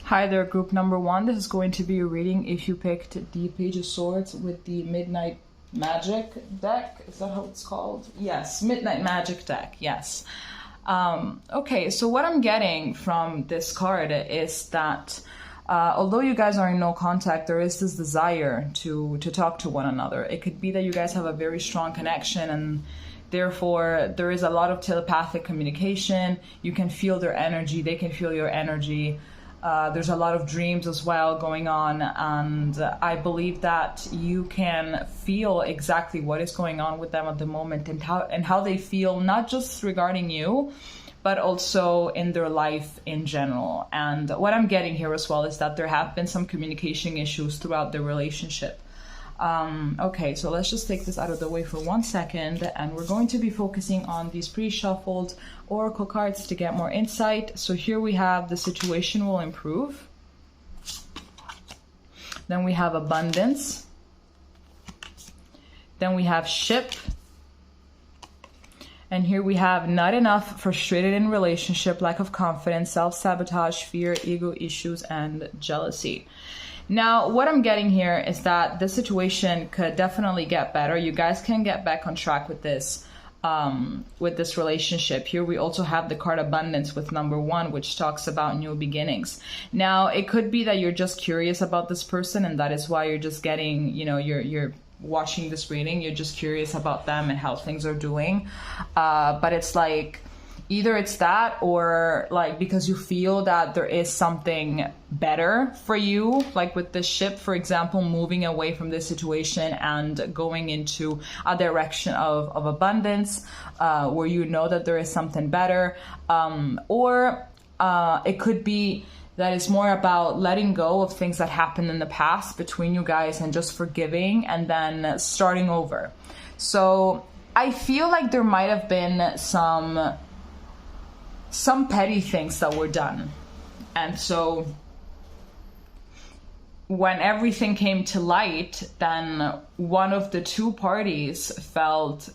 Hi there, group number 1. This is going to be a reading if you picked the Page of Swords with the Midnight Magic deck. Is that how it's called? Yes, Midnight Magic deck, yes. Okay, so what I'm getting from this card is that although you guys are in no contact, there is this desire to talk to one another. It could be that you guys have a very strong connection and therefore there is a lot of telepathic communication. You can feel their energy, they can feel your energy. There's a lot of dreams as well going on, and I believe that you can feel exactly what is going on with them at the moment and how they feel, not just regarding you, but also in their life in general. And what I'm getting here as well is that there have been some communication issues throughout the relationship. Okay, so let's just take this out of the way for 1 second, and we're going to be focusing on these pre-shuffled oracle cards to get more insight. So here we have the situation will improve. Then we have abundance. Then we have ship. And here we have not enough, frustrated in relationship, lack of confidence, self-sabotage, fear, ego issues, and jealousy. Now, what I'm getting here is that the situation could definitely get better. You guys can get back on track with this relationship. Here we also have the card abundance with number 1, which talks about new beginnings. Now, it could be that you're just curious about this person, and that is why you're just getting, you know, you're watching this reading. You're just curious about them and how things are doing. But it's like, either it's that, or like because you feel that there is something better for you, like with the ship, for example, moving away from this situation and going into a direction of abundance, where you know that there is something better. Or it could be that it's more about letting go of things that happened in the past between you guys and just forgiving and then starting over. So I feel like there might have been some petty things that were done. And so when everything came to light, then one of the two parties felt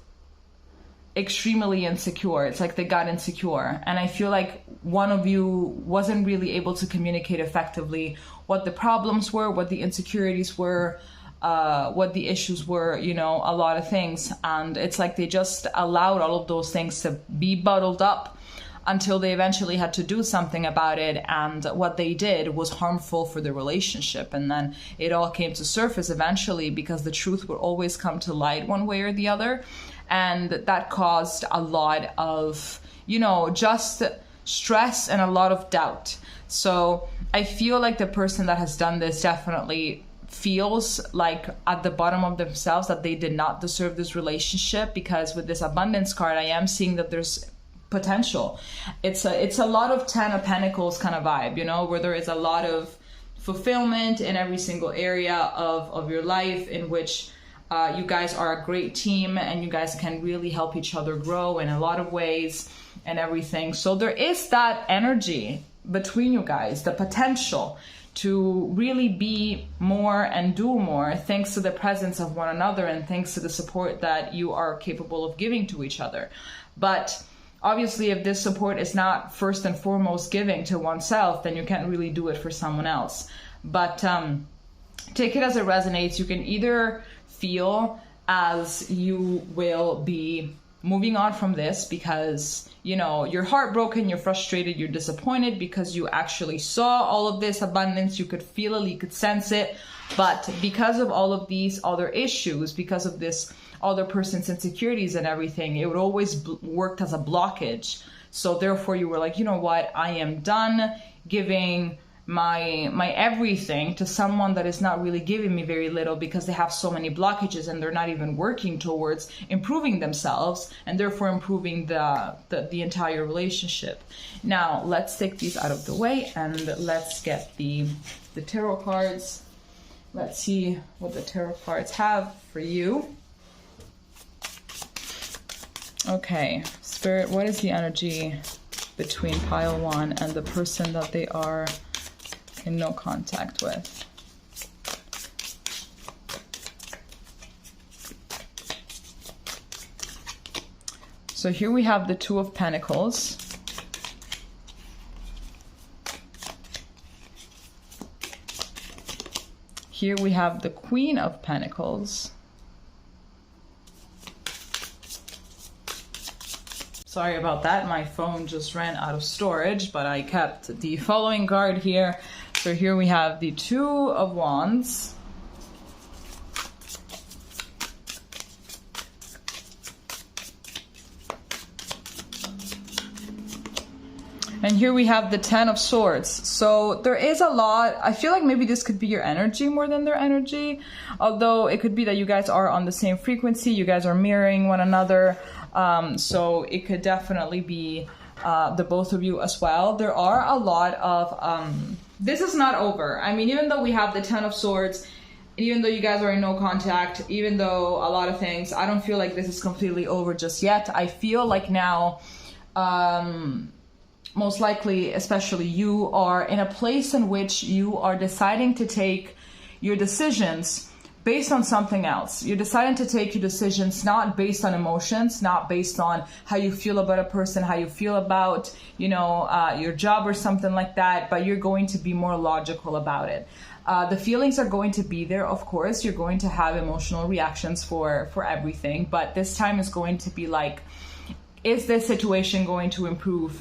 extremely insecure. It's like they got insecure. And I feel like one of you wasn't really able to communicate effectively what the problems were, what the insecurities were, what the issues were, you know, a lot of things. And it's like they just allowed all of those things to be bottled up until they eventually had to do something about it, and what they did was harmful for the relationship. And then it all came to surface eventually, because the truth would always come to light one way or the other, and that caused a lot of, you know, just stress and a lot of doubt. So I feel like the person that has done this definitely feels like at the bottom of themselves that they did not deserve this relationship, because with this abundance card I am seeing that there's potential. It's a lot of 10 of Pentacles kind of vibe, you know, where there is a lot of fulfillment in every single area of your life, in which you guys are a great team and you guys can really help each other grow in a lot of ways and everything. So there is that energy between you guys, the potential to really be more and do more, thanks to the presence of one another and thanks to the support that you are capable of giving to each other. But obviously, if this support is not first and foremost giving to oneself, then you can't really do it for someone else. But take it as it resonates. You can either feel as you will be moving on from this because, you know, you're heartbroken, you're frustrated, you're disappointed because you actually saw all of this abundance, you could feel it, you could sense it. But because of all of these other issues, because of this other person's insecurities and everything, it would always work as a blockage. So therefore you were like, you know what, I am done giving my everything to someone that is not really giving me very little, because they have so many blockages and they're not even working towards improving themselves and therefore improving the entire relationship. Now let's take these out of the way and let's get the tarot cards. Let's see what the tarot cards have for you. Okay, Spirit, what is the energy between pile 1 and the person that they are in no contact with? So here we have the Two of Pentacles. here we have the Queen of Pentacles. Sorry about that, my phone just ran out of storage, but I kept the following card here. So here we have the Two of Wands. And here we have the Ten of Swords. So there is a lot. I feel like maybe this could be your energy more than their energy. Although it could be that you guys are on the same frequency. You guys are mirroring one another. So it could definitely be the both of you as well. There are a lot of... this is not over. I mean, even though we have the Ten of Swords, even though you guys are in no contact, even though a lot of things, I don't feel like this is completely over just yet. I feel like now... most likely, especially you are in a place in which you are deciding to take your decisions based on something else. You're deciding to take your decisions not based on emotions, not based on how you feel about a person, how you feel about, you know, your job or something like that, but you're going to be more logical about it. The feelings are going to be there, of course. You're going to have emotional reactions for everything, but this time is going to be like, is this situation going to improve,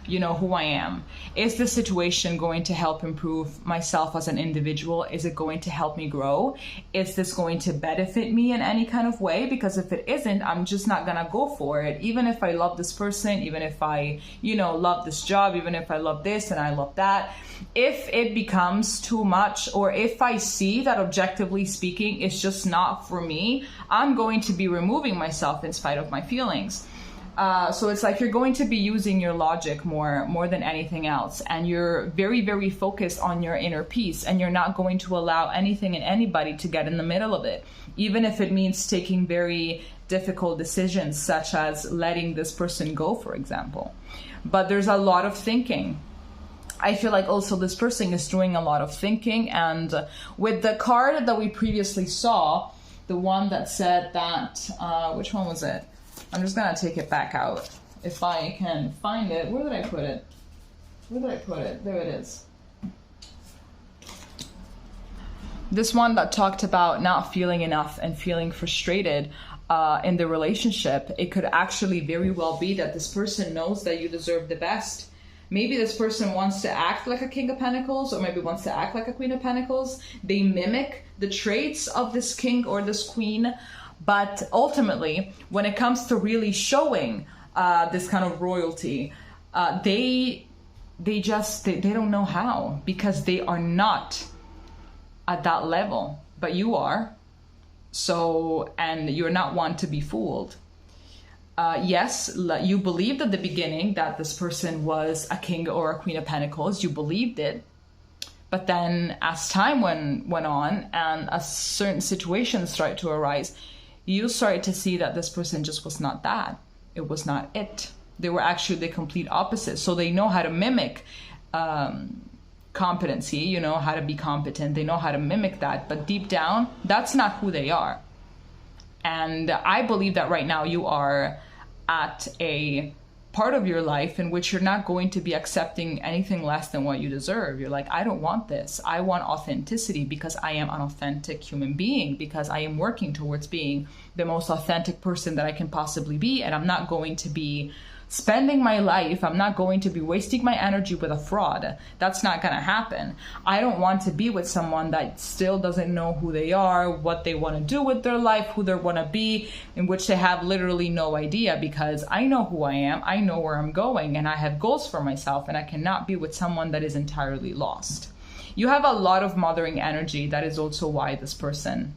you know, who I am? Is this situation going to help improve myself as an individual? Is it going to help me grow? Is this going to benefit me in any kind of way? Because if it isn't, I'm just not gonna go for it. Even if I love this person, even if I, you know, love this job, even if I love this and I love that, if it becomes too much, or if I see that objectively speaking, it's just not for me, I'm going to be removing myself in spite of my feelings. So it's like you're going to be using your logic more than anything else. And you're very, very focused on your inner peace. And you're not going to allow anything and anybody to get in the middle of it. Even if it means taking very difficult decisions, such as letting this person go, for example. But there's a lot of thinking. I feel like also this person is doing a lot of thinking. And with the card that we previously saw, the one that said that, which one was it? I'm just gonna take it back out if I can find it. Where did I put it? Where did I put it? There it is. This one that talked about not feeling enough and feeling frustrated in the relationship. It could actually very well be that this person knows that you deserve the best. Maybe this person wants to act like a King of Pentacles, or maybe wants to act like a Queen of Pentacles. They mimic the traits of this king or this queen. But ultimately, when it comes to really showing this kind of royalty, they don't know how, because they are not at that level, but you are. So, and you're not one to be fooled. Yes, you believed at the beginning that this person was a king or a queen of pentacles. You believed it. But then as time went on and as certain situations started to arise, you started to see that this person just was not that. It was not it. They were actually the complete opposite. So they know how to mimic competency, you know, how to be competent. They know how to mimic that. But deep down, that's not who they are. And I believe that right now you are at a part of your life in which you're not going to be accepting anything less than what you deserve. You're like, I don't want this. I want authenticity because I am an authentic human being, because I am working towards being the most authentic person that I can possibly be. And I'm not going to be spending my life, I'm not going to be wasting my energy with a fraud. That's not going to happen. I don't want to be with someone that still doesn't know who they are, what they want to do with their life, who they want to be, in which they have literally no idea, because I know who I am, I know where I'm going, and I have goals for myself, and I cannot be with someone that is entirely lost. You have a lot of mothering energy. That is also why this person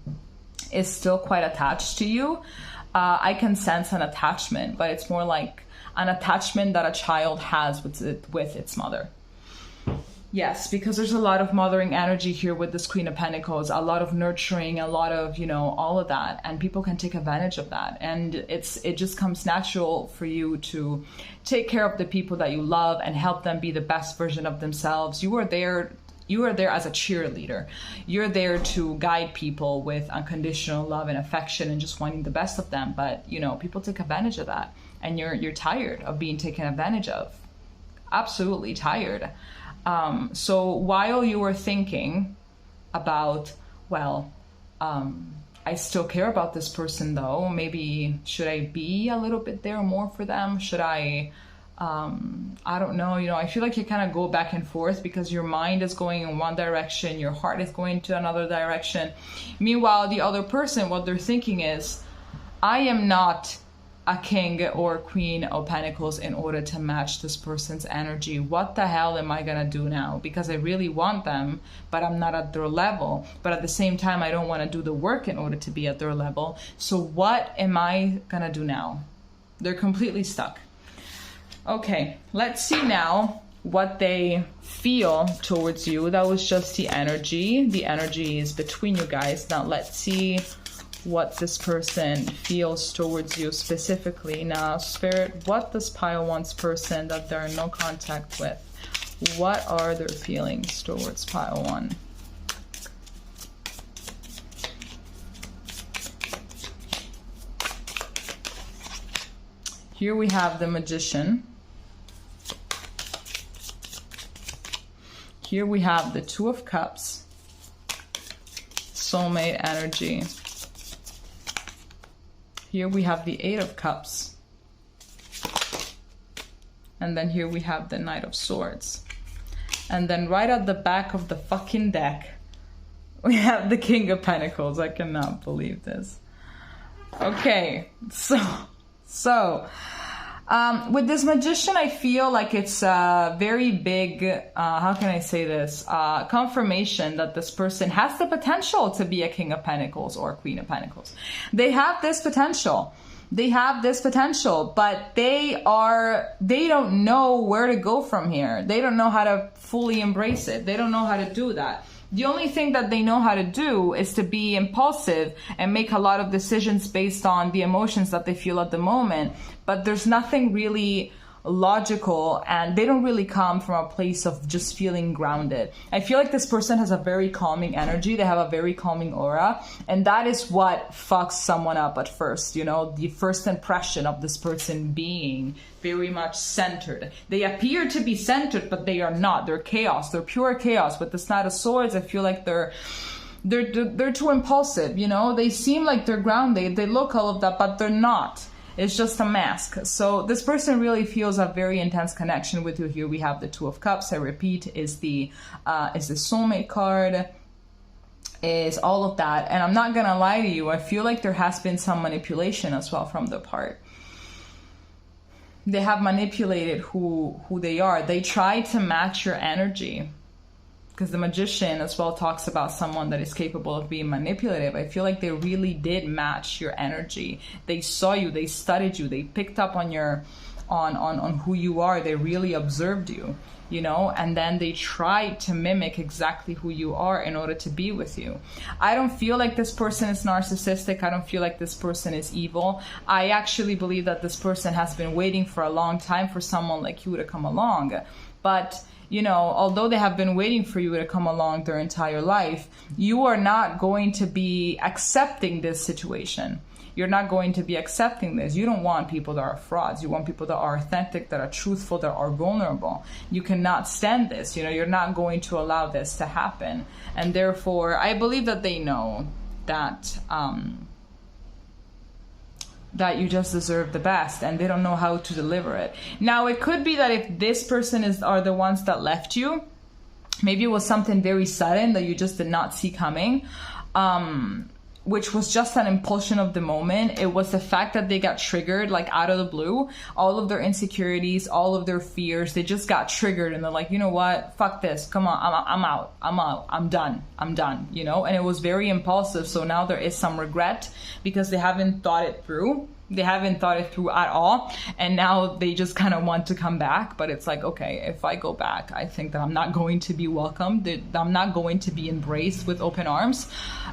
is still quite attached to you. I can sense an attachment, but it's more like an attachment that a child has with its mother. Yes, because there's a lot of mothering energy here with this Queen of Pentacles, a lot of nurturing, a lot of, you know, all of that. And people can take advantage of that. And it just comes natural for you to take care of the people that you love and help them be the best version of themselves. You are there as a cheerleader. You're there to guide people with unconditional love and affection and just wanting the best of them. But, you know, people take advantage of that. And you're tired of being taken advantage of. Absolutely tired. So while you were thinking about well, I still care about this person though. Maybe should I be a little bit there more for them? Should I don't know, you know, I feel like you kind of go back and forth because your mind is going in one direction, your heart is going to another direction. Meanwhile, the other person, what they're thinking is, I am not a king or queen of pentacles in order to match this person's energy. What the hell am I gonna do now? Because I really want them, but I'm not at their level. But at the same time, I don't want to do the work in order to be at their level. So what am I gonna do now? They're completely stuck. Okay, let's see now what they feel towards you. That was just the energy. The energy is between you guys. Now let's see what this person feels towards you specifically. Now, Spirit, what does Pile wants person that they're in no contact with? What are their feelings towards Pile 1? Here we have the Magician. Here we have the Two of Cups. Soulmate energy. Here we have the Eight of Cups. And then here we have the Knight of Swords. And then right at the back of the fucking deck, we have the King of Pentacles. I cannot believe this. Okay, so with this Magician, I feel like it's a very big, how can I say this, confirmation that this person has the potential to be a King of Pentacles or Queen of Pentacles. They have this potential. They have this potential, but they don't know where to go from here. They don't know how to fully embrace it. They don't know how to do that. The only thing that they know how to do is to be impulsive and make a lot of decisions based on the emotions that they feel at the moment. But there's nothing really logical, and they don't really come from a place of just feeling grounded. I feel like this person has a very calming energy. They have a very calming aura, and that is what fucks someone up at first. You know, the first impression of this person being very much centered. They appear to be centered, but they are not. They're chaos. They're pure chaos. With the Knight of Swords, I feel like they're too impulsive. You know, they seem like they're grounded. They look all of that, but they're not. It's just a mask. So this person really feels a very intense connection with you. Here we have the Two of Cups. I repeat, is the soulmate card, is all of that. And I'm not gonna lie to you, I feel like there has been some manipulation as well from their part. They have manipulated who they are. They try to match your energy. Because the Magician as well talks about someone that is capable of being manipulative. I feel like they really did match your energy. They saw you, they studied you, they picked up on your on who you are. They really observed you, you know, and then they tried to mimic exactly who you are in order to be with you. I don't feel like this person is narcissistic. I don't feel like this person is evil. I actually believe that this person has been waiting for a long time for someone like you to come along. But you know, although they have been waiting for you to come along their entire life, you are not going to be accepting this situation. You're not going to be accepting this. You don't want people that are frauds. You want people that are authentic, that are truthful, that are vulnerable. You cannot stand this. You know, you're not going to allow this to happen. And therefore, I believe that they know that that you just deserve the best, and they don't know how to deliver it. Now, it could be that if this person are the ones that left you, maybe it was something very sudden that you just did not see coming, which was just an impulsion of the moment. It was the fact that they got triggered, like out of the blue. All of their insecurities, all of their fears, they just got triggered, and they're like, you know what, fuck this, come on, I'm out, I'm done, you know. And it was very impulsive. So now there is some regret because they haven't thought it through. They haven't thought it through at all, and now they just kind of want to come back. But it's like, okay, if I go back, I think that I'm not going to be welcomed, that I'm not going to be embraced with open arms.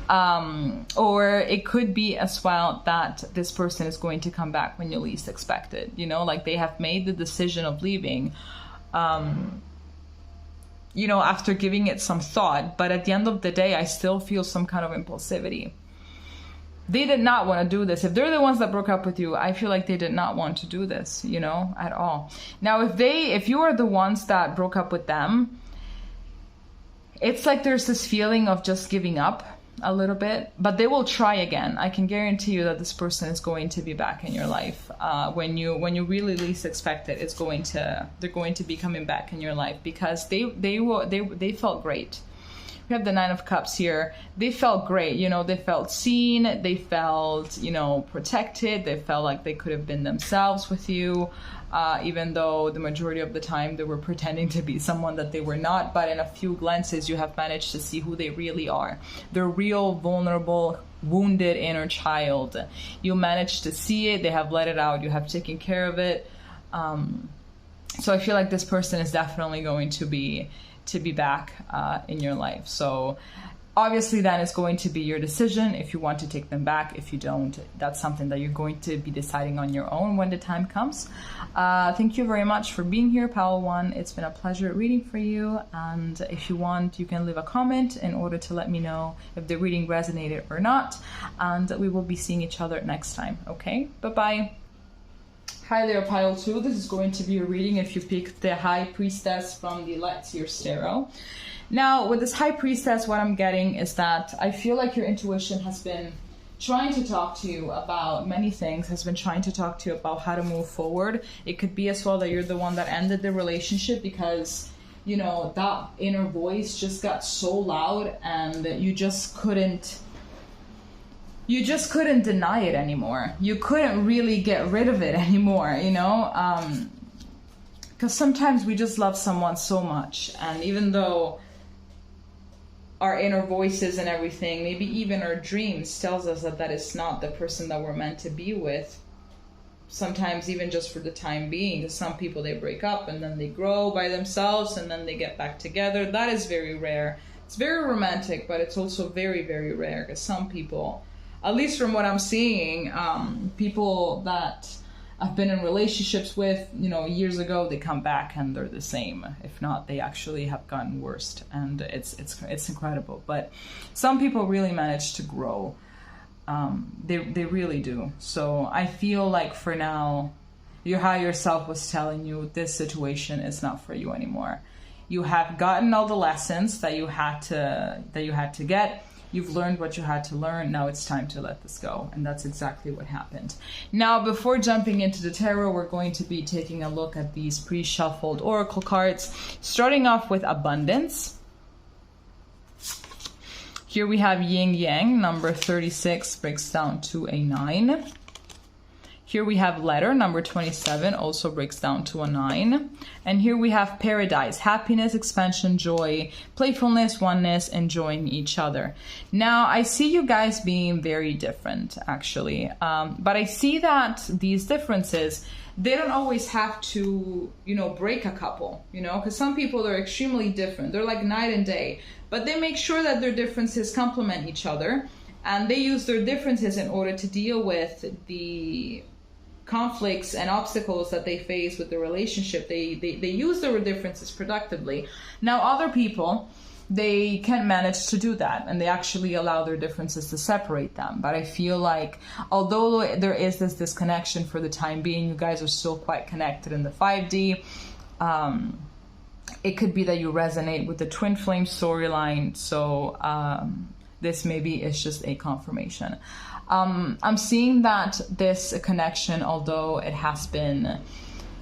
Or it could be as well that this person is going to come back when you least expect it. You know, like they have made the decision of leaving, you know, after giving it some thought. But at the end of the day, I still feel some kind of impulsivity. They did not want to do this. If they're the ones that broke up with you, I feel like they did not want to do this, you know, at all. Now, if you are the ones that broke up with them, it's like there's this feeling of just giving up. a little bit, but they will try again. I can guarantee you that this person is going to be back in your life when you really least expect it. They're going to be coming back in your life because they felt great. We have the Nine of Cups here. They felt great, you know, they felt seen, they felt, you know, protected, they felt like they could have been themselves with you, even though the majority of the time they were pretending to be someone that they were not. But in a few glances, you have managed to see who they really are. Their real, vulnerable, wounded inner child. You managed to see it, they have let it out, you have taken care of it. So I feel like this person is definitely going to be back in your life. So obviously then it's going to be your decision if you want to take them back. If you don't, that's something that you're going to be deciding on your own when the time comes. Thank you very much for being here, Powell One. It's been a pleasure reading for you, and if you want, you can leave a comment in order to let me know if the reading resonated or not, and we will be seeing each other next time. Okay, bye-bye. Hi there, Pile 2. This is going to be a reading if you picked the High Priestess from the Seers Tarot. Now, with this High Priestess, what I'm getting is that I feel like your intuition has been trying to talk to you about many things, has been trying to talk to you about how to move forward. It could be as well that you're the one that ended the relationship because, you know, that inner voice just got so loud and you just couldn't deny it anymore. You couldn't really get rid of it anymore, you know? Because sometimes we just love someone so much, and even though our inner voices and everything, maybe even our dreams, tells us that that is not the person that we're meant to be with, sometimes even just for the time being, because some people, they break up and then they grow by themselves and then they get back together. That is very rare. It's very romantic, but it's also very, very rare, because some people, at least from what I'm seeing, people that I've been in relationships with, you know, years ago, they come back and they're the same. If not, they actually have gotten worse, and it's incredible. But some people really manage to grow. They really do. So I feel like for now, your higher self was telling you this situation is not for you anymore. You have gotten all the lessons that you had to get. You've learned what you had to learn. Now it's time to let this go. And that's exactly what happened. Now, before jumping into the tarot, we're going to be taking a look at these pre-shuffled oracle cards, starting off with abundance. Here we have yin yang, number 36, breaks down to a 9. Here we have letter, number 27, also breaks down to a 9. And here we have paradise, happiness, expansion, joy, playfulness, oneness, enjoying each other. Now, I see you guys being very different, actually. But I see that these differences, they don't always have to, you know, break a couple, you know, because some people, they're extremely different. They're like night and day, but they make sure that their differences complement each other. And they use their differences in order to deal with the conflicts and obstacles that they face with the relationship. They use their differences productively. Now, other people, they can't manage to do that, and they actually allow their differences to separate them. But I feel like, although there is this disconnection for the time being, you guys are still quite connected in the 5D. It could be that you resonate with the twin flame storyline, so this maybe is just a confirmation. I'm seeing that this connection, although it has been,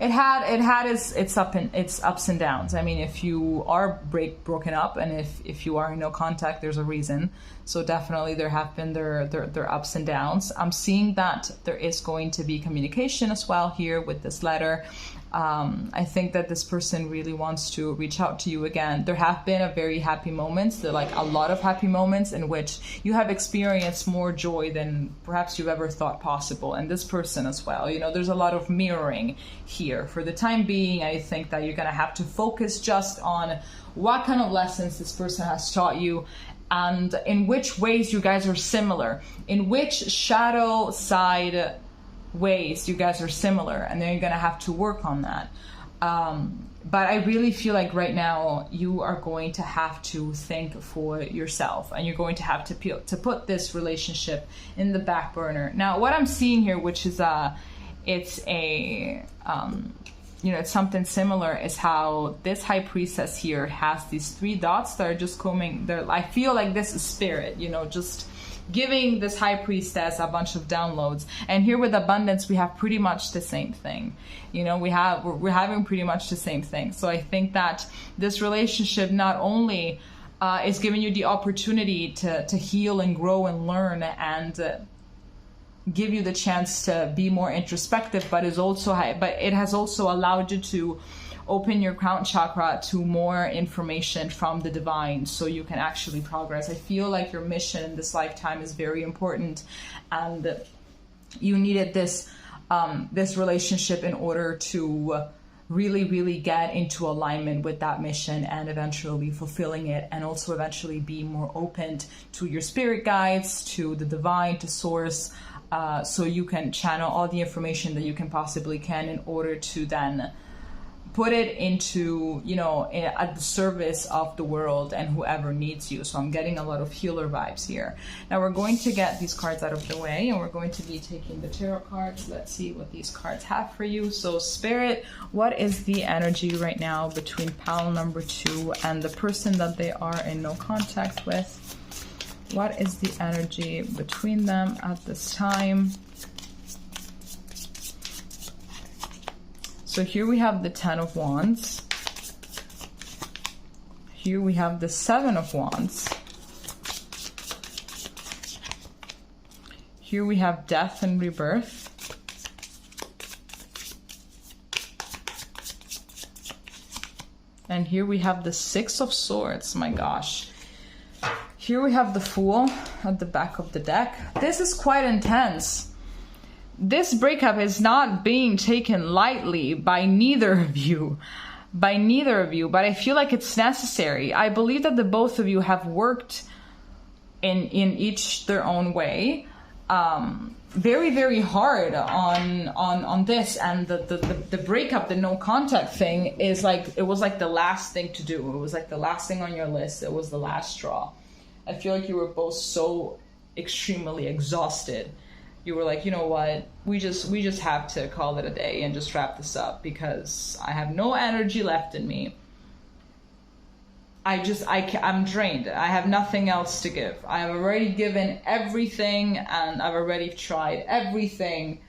it had its ups and downs. I mean, if you are broken up, and if you are in no contact, there's a reason. So definitely there have been their ups and downs. I'm seeing that there is going to be communication as well here with this letter. I think that this person really wants to reach out to you again. There have been a very happy moments, like a lot of happy moments in which you have experienced more joy than perhaps you've ever thought possible. And this person as well, you know, there's a lot of mirroring here. For the time being, I think that you're going to have to focus just on what kind of lessons this person has taught you, and in which ways you guys are similar, in which shadow side ways you guys are similar, and then you're gonna have to work on that. But I really feel like right now you are going to have to think for yourself, and you're going to have to put this relationship in the back burner. Now, what I'm seeing here, which is it's a you know, it's something similar, is how this high priestess here has these 3 dots that are just coming there. I feel like this is spirit, you know, just giving this high priestess a bunch of downloads. And here with abundance, we have pretty much the same thing. You know, we're having pretty much the same thing. So I think that this relationship not only is giving you the opportunity to heal and grow and learn and give you the chance to be more introspective, but it has also allowed you to open your crown chakra to more information from the divine, so you can actually progress. I feel like your mission in this lifetime is very important, and you needed this relationship in order to really get into alignment with that mission and eventually fulfilling it, and also eventually be more open to your spirit guides, to the divine, to source, so you can channel all the information that you can possibly can in order to then put it into, you know, at the service of the world and whoever needs you. So I'm getting a lot of healer vibes here. Now we're going to get these cards out of the way, and we're going to be taking the tarot cards. Let's see what these cards have for you. So Spirit, what is the energy right now between pile number 2 and the person that they are in no contact with? What is the energy between them at this time? So here we have the 10 of Wands. Here we have the 7 of Wands. Here we have death and rebirth. And here we have the 6 of Swords. My gosh. Here we have the Fool at the back of the deck. This is quite intense. This breakup is not being taken lightly by neither of you. But I feel like it's necessary. I believe that the both of you have worked in each their own way, very hard on this, and the breakup, the no contact thing is like, it was like the last thing to do. It was like the last thing on your list. It was the last straw. I feel like you were both so extremely exhausted. You were like, you know what, we just have to call it a day and just wrap this up, because I have no energy left in me. I'm drained. I have nothing else to give. I have already given everything, and I've already tried everything.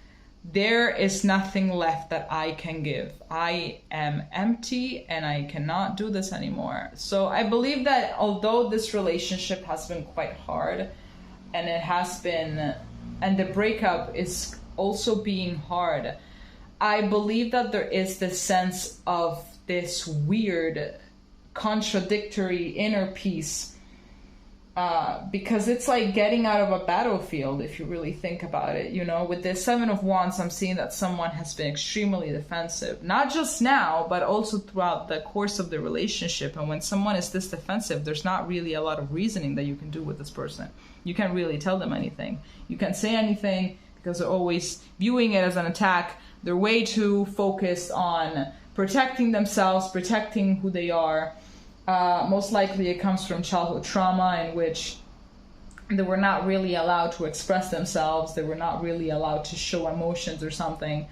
There is nothing left that I can give. I am empty and I cannot do this anymore. So I believe that although this relationship has been quite hard, and it has been, and the breakup is also being hard, I believe that there is this sense of this weird, contradictory inner peace, because it's like getting out of a battlefield, if you really think about it. You know, with the 7 of Wands, I'm seeing that someone has been extremely defensive, not just now, but also throughout the course of the relationship. And when someone is this defensive, there's not really a lot of reasoning that you can do with this person. You can't really tell them anything. You can't say anything, because they're always viewing it as an attack. They're way too focused on protecting themselves, protecting who they are. Most likely it comes from childhood trauma, in which they were not really allowed to express themselves. They were not really allowed to show emotions or something.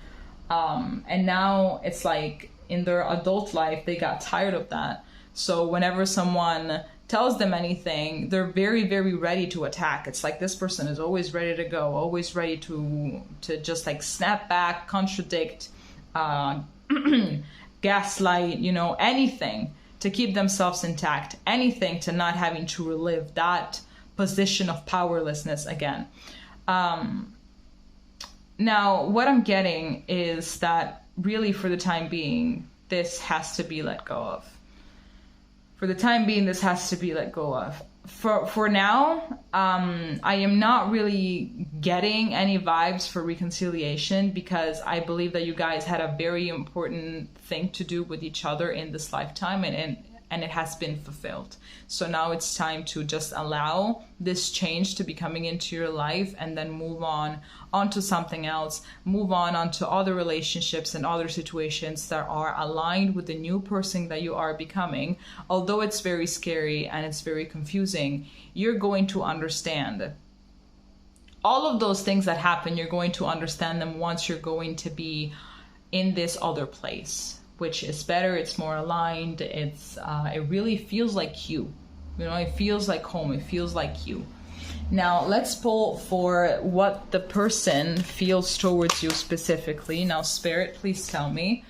And now it's like in their adult life, they got tired of that. So whenever someone tells them anything, they're very ready to attack. It's like this person is always ready to go, always ready to just like snap back, contradict, gaslight, you know, anything to keep themselves intact, anything to not having to relive that position of powerlessness again. Now, what I'm getting is that really for the time being, this has to be let go of. For the time being, this has to be let go of. For now, I am not really getting any vibes for reconciliation, because I believe that you guys had a very important thing to do with each other in this lifetime, and it has been fulfilled. So now it's time to just allow this change to be coming into your life, and then move on onto something else, move on onto other relationships and other situations that are aligned with the new person that you are becoming. Although it's very scary and it's very confusing, you're going to understand all of those things that happen. You're going to understand them once you're going to be in this other place, which is better, it's more aligned, it's it really feels like you. You know, it feels like home, it feels like you. Now let's pull for what the person feels towards you specifically. Now Spirit, please tell me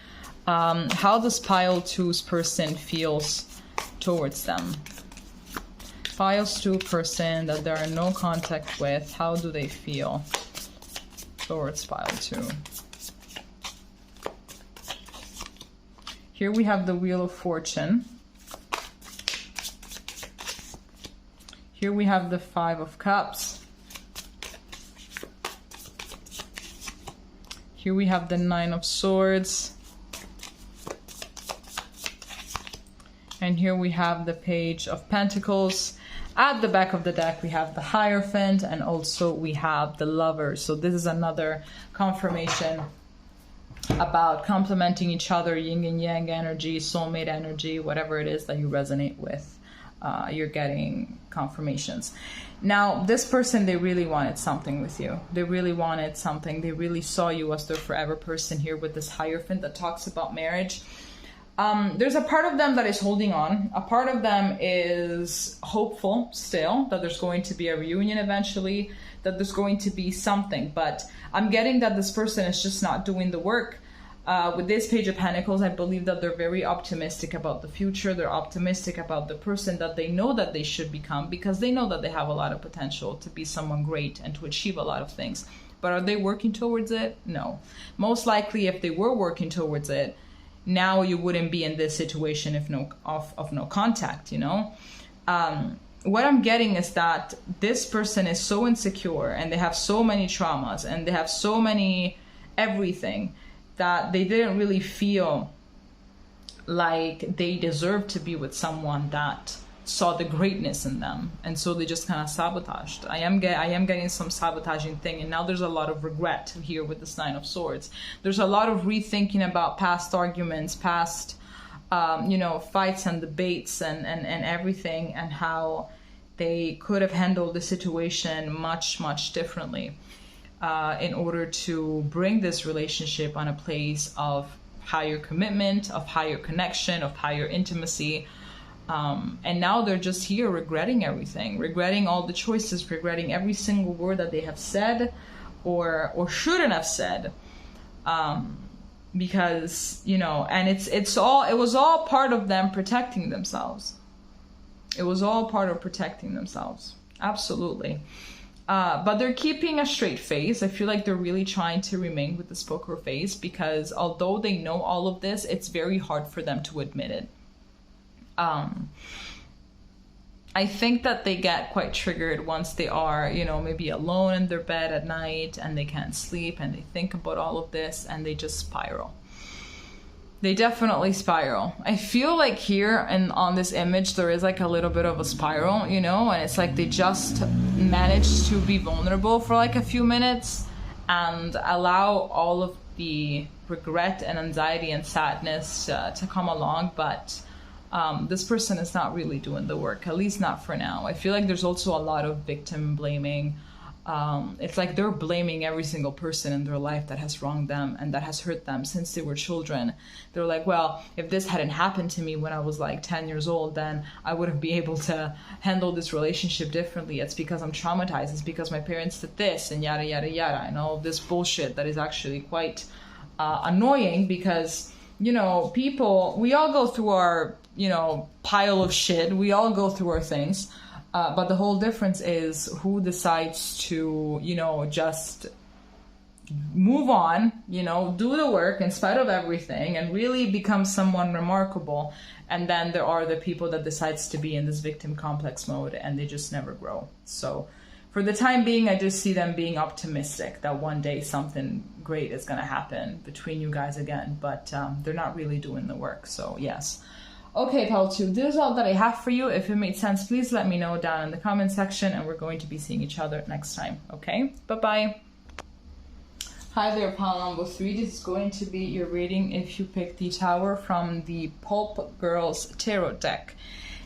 how this pile 2's person feels towards them. Piles 2 person that they're in no contact with, how do they feel towards pile 2? Here we have the Wheel of Fortune. Here we have the 5 of Cups. Here we have the 9 of Swords. And here we have the Page of Pentacles. At the back of the deck, we have the Hierophant, and also we have the Lover. So this is another confirmation about complementing each other, yin and yang energy, soulmate energy, whatever it is that you resonate with. You're getting confirmations. Now, this person, they really wanted something with you. They really wanted something. They really saw you as their forever person here with this Hierophant that talks about marriage. There's a part of them that is holding on. A part of them is hopeful still that there's going to be a reunion eventually, that there's going to be something. But I'm getting that this person is just not doing the work. With this Page of Pentacles, I believe that they're very optimistic about the future. They're optimistic about the person that they know that they should become, because they know that they have a lot of potential to be someone great and to achieve a lot of things. But are they working towards it? No. Most likely, if they were working towards it, now you wouldn't be in this situation if of no contact, you know? What I'm getting is that this person is so insecure and they have so many traumas and they have so many everything that they didn't really feel like they deserved to be with someone that saw the greatness in them, and so they just kind of sabotaged. I am getting some sabotaging thing, and now there's a lot of regret here with this 9 of Swords. There's a lot of rethinking about past arguments, past fights and debates and everything, and how they could have handled the situation much differently. In order to bring this relationship on a place of higher commitment, of higher connection, of higher intimacy. And now they're just here regretting everything, regretting all the choices, regretting every single word that they have said or shouldn't have said. Because, and it was all part of them protecting themselves. It was all part of protecting themselves. Absolutely. But they're keeping a straight face. I feel like they're really trying to remain with this poker face, because although they know all of this, it's very hard for them to admit it. I think that they get quite triggered once they are, maybe alone in their bed at night and they can't sleep and they think about all of this and they just spiral. They definitely spiral. I feel like here and on this image, there is like a little bit of a spiral, and it's like they just managed to be vulnerable for like a few minutes and allow all of the regret and anxiety and sadness to come along. But this person is not really doing the work, at least not for now. I feel like there's also a lot of victim blaming. It's like they're blaming every single person in their life that has wronged them and that has hurt them since they were children. They're like, well, if this hadn't happened to me when I was like 10 years old, then I wouldn't be able to handle this relationship differently. It's because I'm traumatized. It's because my parents did this and yada, yada, yada. And all this bullshit that is actually quite annoying because, people, we all go through our, pile of shit. We all go through our things. But the whole difference is who decides to, just move on, do the work in spite of everything and really become someone remarkable. And then there are the people that decides to be in this victim complex mode and they just never grow. So for the time being, I just see them being optimistic that one day something great is going to happen between you guys again. But they're not really doing the work. So yes. Okay, Pal 2, this is all that I have for you. If it made sense, please let me know down in the comment section, and we're going to be seeing each other next time, okay? Bye-bye. Hi there, Pal number 3. This is going to be your reading if you pick the Tower from the Pulp Girls Tarot deck.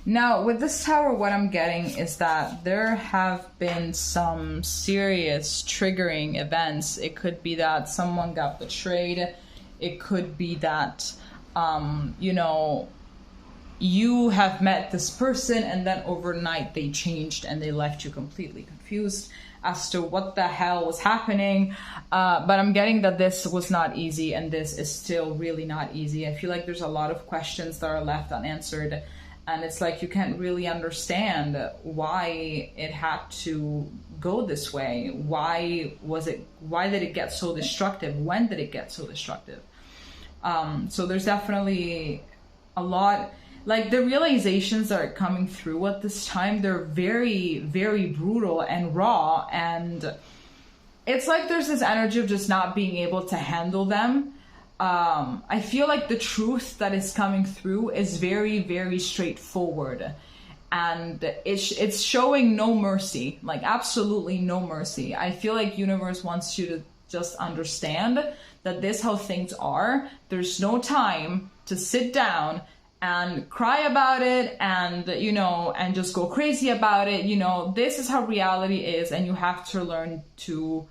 Now, with this Tower, what I'm getting is that there have been some serious triggering events. It could be that someone got betrayed. It could be that, you know, you have met this person and then overnight they changed and they left you completely confused as to what the hell was happening. But I'm getting that this was not easy, and this is still really not easy. I feel like there's a lot of questions that are left unanswered, and it's like you can't really understand why it had to go this way. Why did it get so destructive? When did it get so destructive? So there's definitely a lot, like the realizations that are coming through at this time, they're very, very brutal and raw. And it's like there's this energy of just not being able to handle them. I feel like the truth that is coming through is very, very straightforward. And it's showing no mercy, like absolutely no mercy. I feel like universe wants you to just understand that this is how things are. There's no time to sit down and cry about it and, you know, and just go crazy about it. You know, this is how reality is, and you have to learn to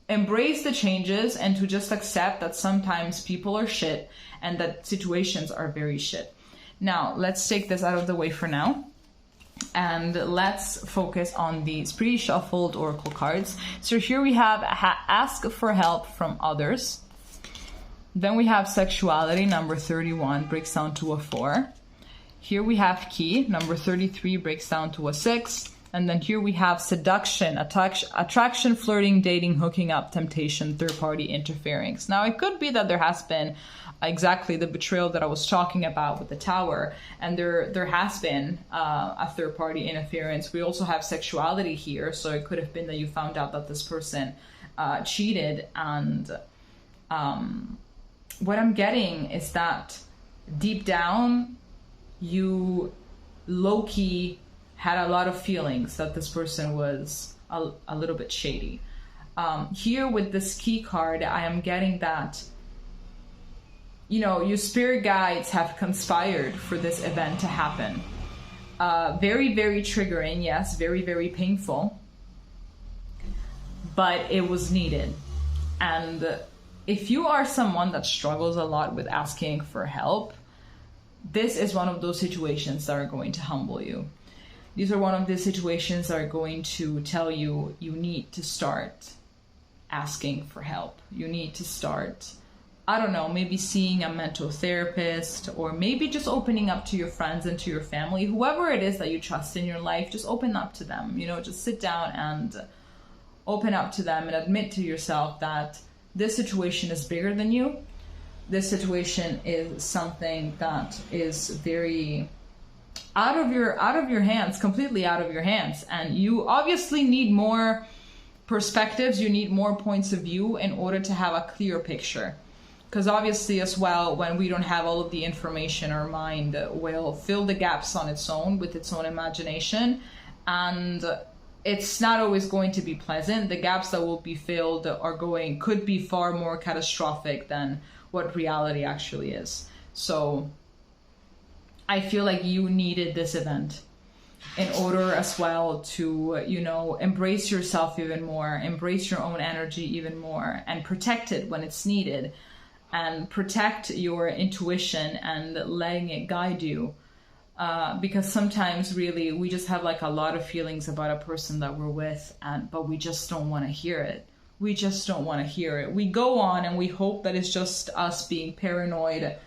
embrace the changes and to just accept that sometimes people are shit and that situations are very shit. Now, let's take this out of the way for now. And let's focus on these pre-shuffled oracle cards. So here we have ask for help from others. Then we have sexuality, number 31, breaks down to a 4. Here we have key, number 33, breaks down to a 6. And then here we have seduction, attraction, flirting, dating, hooking up, temptation, third-party interference. Now, it could be that there has been exactly the betrayal that I was talking about with the tower, and there has been a third-party interference. We also have sexuality here, so it could have been that you found out that this person cheated. And what I'm getting is that deep down, you low-key had a lot of feelings that this person was a little bit shady. Here with this key card, I am getting that, you know, your spirit guides have conspired for this event to happen. Very, very triggering, yes, very, very painful, but it was needed. And if you are someone that struggles a lot with asking for help, this is one of those situations that are going to humble you. These are one of the situations that are going to tell you you need to start asking for help. You need to start, I don't know, maybe seeing a mental therapist, or maybe just opening up to your friends and to your family, whoever it is that you trust in your life. Just open up to them, you know, just sit down and open up to them and admit to yourself that this situation is bigger than you. This situation is something that is very out of your hands, completely out of your hands. And you obviously need more perspectives, you need more points of view in order to have a clear picture. Because obviously as well, when we don't have all of the information, our mind will fill the gaps on its own with its own imagination. And it's not always going to be pleasant. The gaps that will be filled could be far more catastrophic than what reality actually is. So I feel like you needed this event in order as well to, you know, embrace yourself even more, embrace your own energy even more, and protect it when it's needed, and protect your intuition and letting it guide you. Because sometimes really we just have like a lot of feelings about a person that we're with, but we just don't want to hear it. We just don't want to hear it. We go on and we hope that it's just us being paranoid.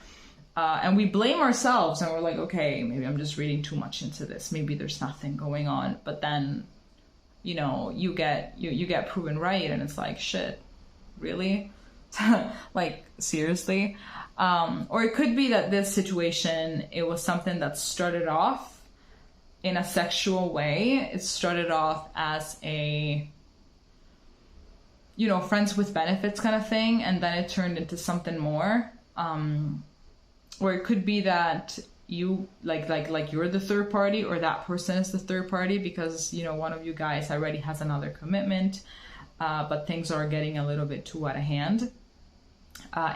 And we blame ourselves, and we're like, okay, maybe I'm just reading too much into this. Maybe there's nothing going on. But then, you know, you get proven right, and it's like, shit, really? Like, seriously? Or it could be that this situation, it was something that started off in a sexual way. It started off as a, you know, friends with benefits kind of thing, and then it turned into something more. Or it could be that you like you're the third party, or that person is the third party, because, you know, one of you guys already has another commitment, but things are getting a little bit too out of hand,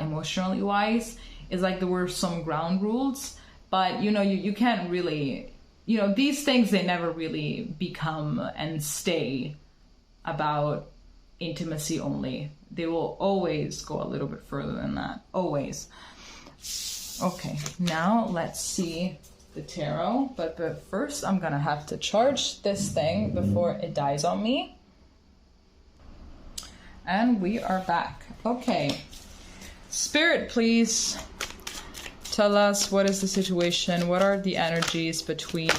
emotionally wise. It's like there were some ground rules, but, you know, you can't really, you know, these things, they never really become and stay about intimacy only. They will always go a little bit further than that. Always. Okay, now let's see the tarot. But first I'm gonna have to charge this thing before it dies on me. And we are back. Okay. Spirit, please tell us, what is the situation? What are the energies between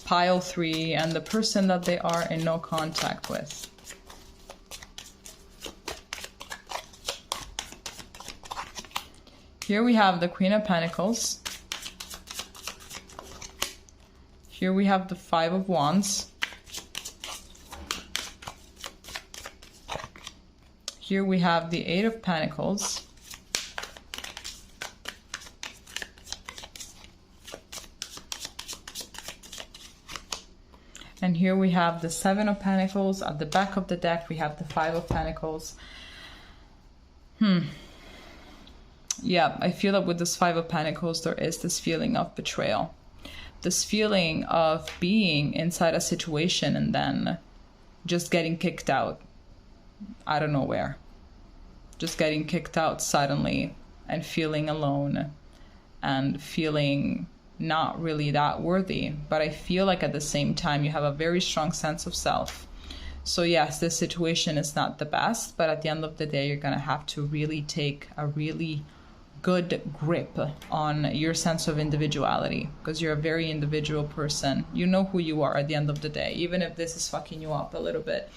pile 3 and the person that they are in no contact with? Here we have the Queen of Pentacles. Here we have the Five of Wands. Here we have the Eight of Pentacles. And here we have the Seven of Pentacles. At the back of the deck, we have the Five of Pentacles. Yeah, I feel that with this Five of Pentacles, there is this feeling of betrayal. This feeling of being inside a situation and then just getting kicked out. I don't know where. Just getting kicked out suddenly and feeling alone and feeling not really that worthy. But I feel like at the same time you have a very strong sense of self. So yes, this situation is not the best, but at the end of the day, you're going to have to really take a really good grip on your sense of individuality, because you're a very individual person. You know who you are at the end of the day, even if this is fucking you up a little bit.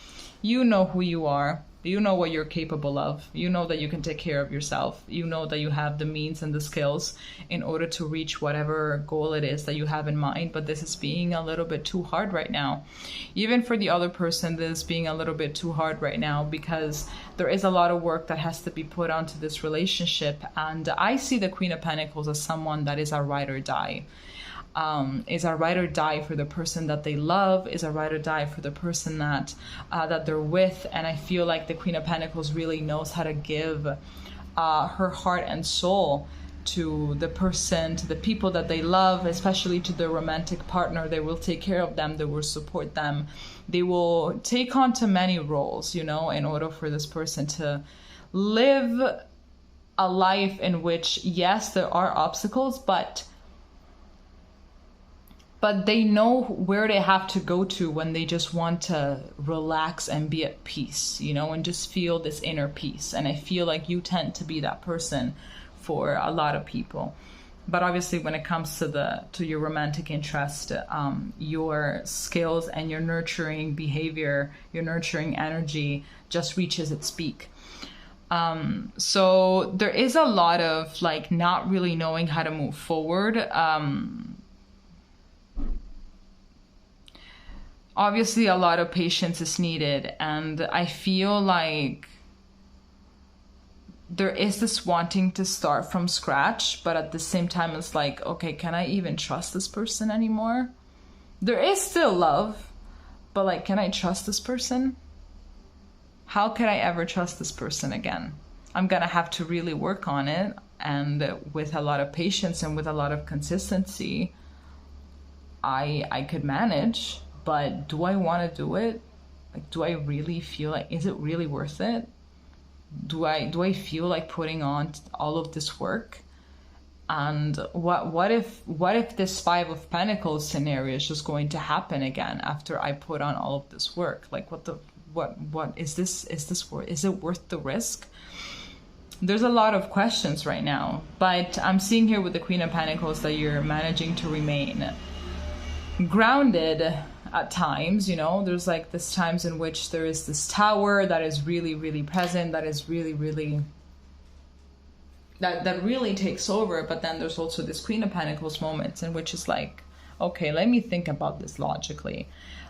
You know who you are. You know what you're capable of. You know that you can take care of yourself. You know that you have the means and the skills in order to reach whatever goal it is that you have in mind. But this is being a little bit too hard right now. Even for the other person, this is being a little bit too hard right now, because there is a lot of work that has to be put onto this relationship. And I see the Queen of Pentacles as someone that is a ride or die. Is a ride or die for the person that they love, is a ride or die for the person that they're with. And I feel like the Queen of Pentacles really knows how to give her heart and soul to the person, to the people that they love, especially to their romantic partner. They will take care of them, they will support them, they will take on to many roles, you know, in order for this person to live a life in which, yes, there are obstacles, but they know where they have to go to when they just want to relax and be at peace, you know, and just feel this inner peace. And I feel like you tend to be that person for a lot of people. But obviously when it comes to your romantic interest, your skills and your nurturing behavior, your nurturing energy just reaches its peak. So there is a lot of like not really knowing how to move forward. Obviously, a lot of patience is needed, and I feel like there is this wanting to start from scratch, but at the same time, it's like, okay, can I even trust this person anymore? There is still love, but like, can I trust this person? How can I ever trust this person again? I'm gonna have to really work on it, and with a lot of patience and with a lot of consistency, I could manage. But do I want to do it? Like, do I really feel like, is it really worth it? Do I feel like putting on all of this work? And what if this Five of Pentacles scenario is just going to happen again after I put on all of this work? Like, what is this? Is it worth the risk? There's a lot of questions right now, but I'm seeing here with the Queen of Pentacles that you're managing to remain grounded at times. You know, there's like this times in which there is this tower that is really, really present, that is really, really, that really takes over. But then there's also this Queen of Pentacles moments in which it's like, okay, let me think about this logically.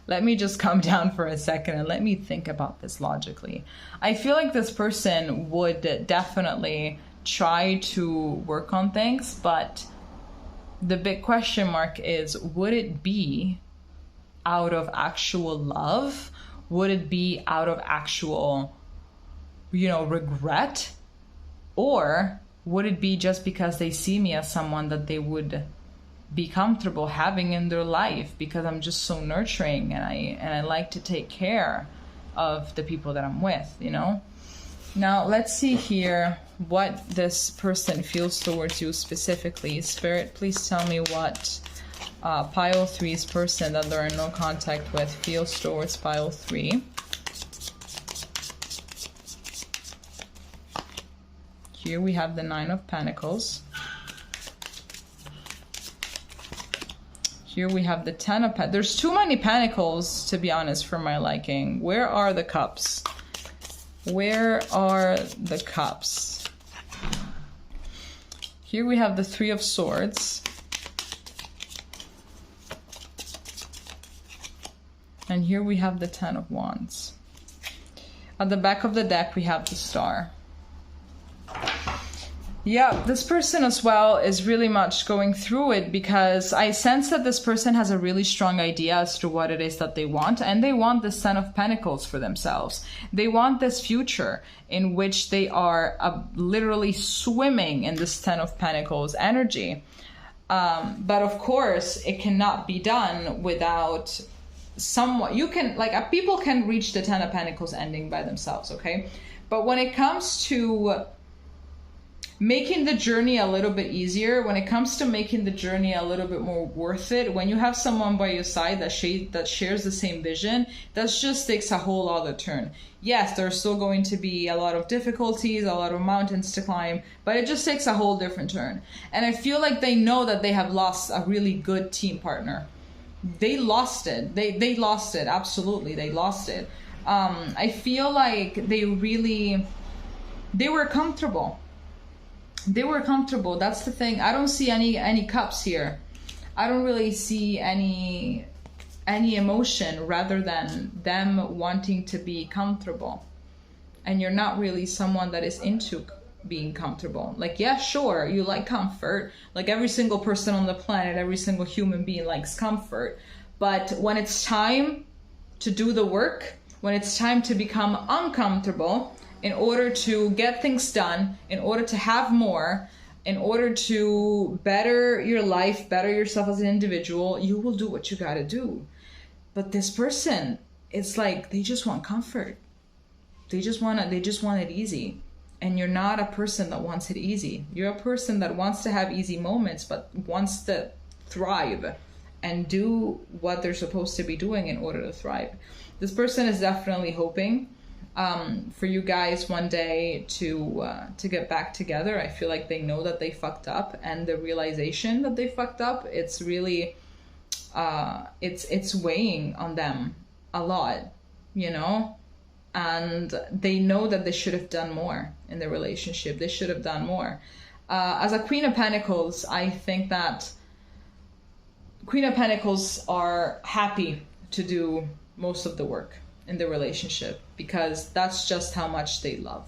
Let me just calm down for a second and let me think about this logically. I feel like this person would definitely try to work on things, but the big question mark is, would it be out of actual love? Would it be out of actual, you know, regret? Or would it be just because they see me as someone that they would be comfortable having in their life because I'm just so nurturing and I like to take care of the people that I'm with, you know? Now, let's see here what this person feels towards you specifically. Spirit, please tell me what pile 3's person that they're in no contact with feels towards pile 3. Here we have the 9 of Pentacles. Here we have the 10 of Pentacles. There's too many Pentacles, to be honest, for my liking. Where are the Cups? Where are the Cups? Here we have the 3 of Swords. And here we have the 10 of Wands. At the back of the deck, we have the Star. Yeah, this person as well is really much going through it, because I sense that this person has a really strong idea as to what it is that they want, and they want the 10 of Pentacles for themselves. They want this future in which they are literally swimming in this 10 of Pentacles energy. But of course, it cannot be done without someone. You can, like, people can reach the 10 of Pentacles ending by themselves, okay? But when it comes to making the journey a little bit easier, when it comes to making the journey a little bit more worth it, when you have someone by your side that shares the same vision, that just takes a whole other turn. Yes, there's still going to be a lot of difficulties, a lot of mountains to climb, but it just takes a whole different turn. And I feel like they know that they have lost a really good team partner. They lost it. They lost it. Absolutely, they lost it. I feel like they were comfortable. They were comfortable. That's the thing. I don't see any Cups here. I don't really see any emotion rather than them wanting to be comfortable. And you're not really someone that is into being comfortable. Like, yeah, sure, you like comfort. Like every single person on the planet, every single human being likes comfort. But when it's time to do the work, when it's time to become uncomfortable, in order to get things done, in order to have more, in order to better your life, better yourself as an individual, you will do what you gotta do. But this person, it's like they just want comfort. They just want it easy. And you're not a person that wants it easy. You're a person that wants to have easy moments, but wants to thrive and do what they're supposed to be doing in order to thrive. This person is definitely hoping for you guys one day to get back together. I feel like they know that they fucked up, and the realization that they fucked up, it's really it's weighing on them a lot, you know, and they know that they should have done more in the relationship. They should have done more. As a Queen of Pentacles, I think that Queen of Pentacles are happy to do most of the work in the relationship, because that's just how much they love.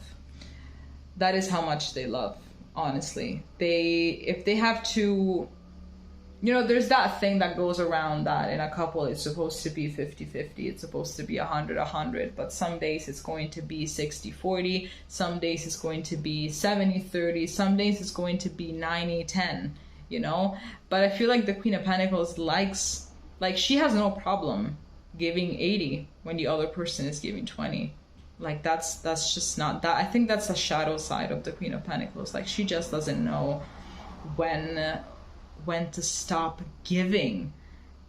That is how much they love, honestly. If they have to, you know, there's that thing that goes around that in a couple it's supposed to be 50-50, it's supposed to be 100-100, but some days it's going to be 60-40, some days it's going to be 70-30, some days it's going to be 90-10, you know? But I feel like the Queen of Pentacles likes, like, she has no problem giving 80 when the other person is giving 20. Like, that's just not that. I think that's a shadow side of the Queen of Pentacles. Like, she just doesn't know when to stop giving,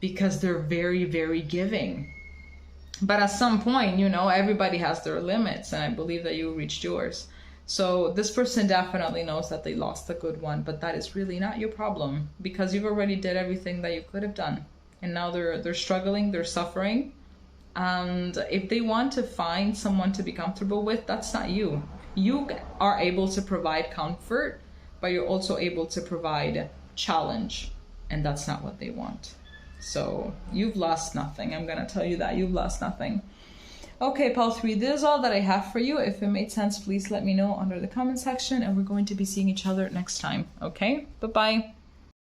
because they're very, very giving. But at some point, you know, everybody has their limits, and I believe that you reached yours. So this person definitely knows that they lost a good one, but that is really not your problem, because you've already did everything that you could have done. And now they're struggling, they're suffering. And if they want to find someone to be comfortable with, that's not you. You are able to provide comfort, but you're also able to provide challenge. And that's not what they want. So you've lost nothing. I'm going to tell you that. You've lost nothing. Okay, Pile 3, this is all that I have for you. If it made sense, please let me know under the comment section. And we're going to be seeing each other next time. Okay? Bye-bye.